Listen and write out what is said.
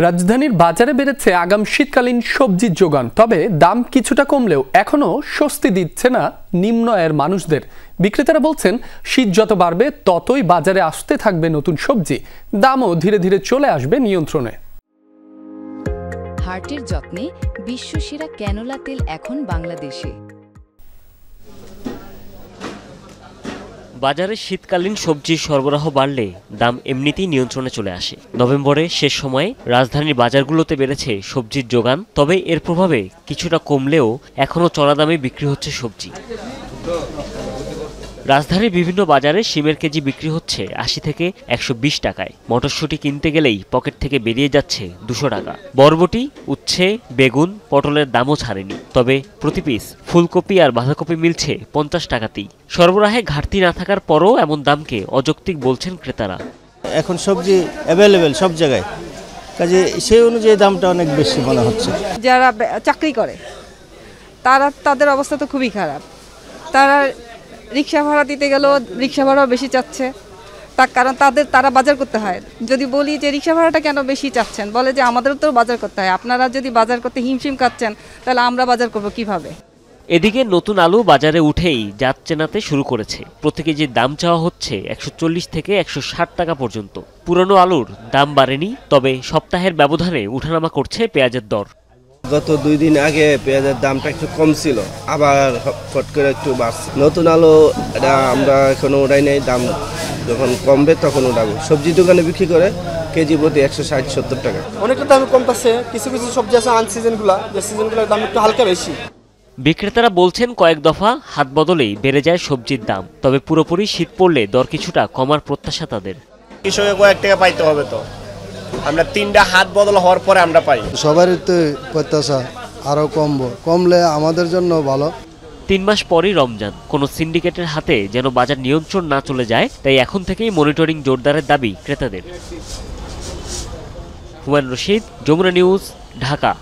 রাজধানীর বাজারে বেড়েছে আগাম শীতকালীন সবজির যোগান, তবে দাম কিছুটা কমলেও এখনো স্বস্তি দিচ্ছে না নিম্ন আয়ের মানুষদের। বিক্রেতারা বলছেন, শীত যত বাড়বে ততই বাজারে আসতে থাকবে নতুন সবজি, দামও ধীরে ধীরে চলে আসবে নিয়ন্ত্রণে। হার্টের যত্নে বিশ্বসেরা ক্যানোলা তেল এখন বাংলাদেশে। বাজারে শীতকালীন সবজির সরবরাহ বাড়লে দাম এমনিতেই নিয়ন্ত্রণে চলে আসে। নভেম্বরের শেষ সময়ে রাজধানীর বাজারগুলোতে বেড়েছে সবজির যোগান, তবে এর প্রভাবে কিছুটা কমলেও এখনও চড়া দামে বিক্রি হচ্ছে সবজি। রাজধানীর বিভিন্ন বাজারে শিমের কেজি বিক্রি হচ্ছে ৮০ থেকে ১২০ টাকায়। মটরশুঁটি কিনতে গেলেই পকেট থেকে বেরিয়ে যাচ্ছে ২০০ টাকা। বরবটি, উচ্ছে, বেগুন, পটলের দামও ছাড়েনি, তবে প্রতি পিস ফুলকপি আর বাঁধাকপি মিলছে ৫০ টাকাতেই। সরবরাহে ঘাটতি না থাকার পরও এমন দামকে অযৌক্তিক বলছেন ক্রেতারা। এখন সবজি অ্যাভেলেবেল সব জায়গায়, কাজে সেই অনুযায়ী দামটা অনেক বেশি মনে হচ্ছে। যারা চাকরি করে তাদের অবস্থা তো খুবই খারাপ। তারা রিক্সা ভাড়া দিতে গেলেও রিক্সা ভাড়াও বেশি চাচ্ছে, তার কারণ তারা বাজার করতে হয়। যদি বলি যে রিক্সা ভাড়াটা কেন বেশি চাচ্ছেন, বলে যে আমাদেরও তো বাজার করতে হয়, আপনারা যদি বাজার করতে হিমশিম খাচ্ছেন তাহলে আমরা বাজার করব কিভাবে। এদিকে নতুন আলু বাজারে উঠেই জাত চেনাতে শুরু করেছে। প্রতি কেজির দাম চাওয়া হচ্ছে ১৪০ থেকে ১৬০ টাকা পর্যন্ত। পুরনো আলুর দাম বাড়েনি, তবে সপ্তাহের ব্যবধানে উঠানামা করছে পেঁয়াজের দর। গত ২ দিন আগে পেঁয়াজের দামটা একটু কম ছিল, আবার ফট করে একটু বাড়ছে। নতুন আলু এটা আমরা এখনো ওঠাই নাই, দাম যখন কমবে তখন উঠাবো। সবজি দোকানে বিক্রি করে কেজি প্রতি ১৬০-৭০ টাকা। অনেকটা দাম কমতেছে, কিছু কিছু সবজি আছে আনসিজনগুলো, যে সিজনগুলোর দাম একটু হালকা বেশি। বিক্রেতারা বলছেন, কয়েক দফা হাত বদলেই বেড়ে যায় সবজির দাম, তবে পুরোপুরি শীত পড়লে দর কিছুটা কমার প্রত্যাশা তাদের। কৃষকের কয়েক টাকা পাইতে হবে, তো আমরা ৩টা হাত বদল হওয়ার পরে আমরা পাই। সবারই তো প্রত্যাশা আরও কমলে আমাদের জন্য ভালো। ৩ মাস পরই রমজান, কোনো সিন্ডিকেটের হাতে যেন বাজার নিয়ন্ত্রণ না চলে যায়, তাই এখন থেকেই মনিটরিং জোরদারের দাবি ক্রেতাদের। হুমায়ুন রশিদ, যমুনা নিউজ, ঢাকা।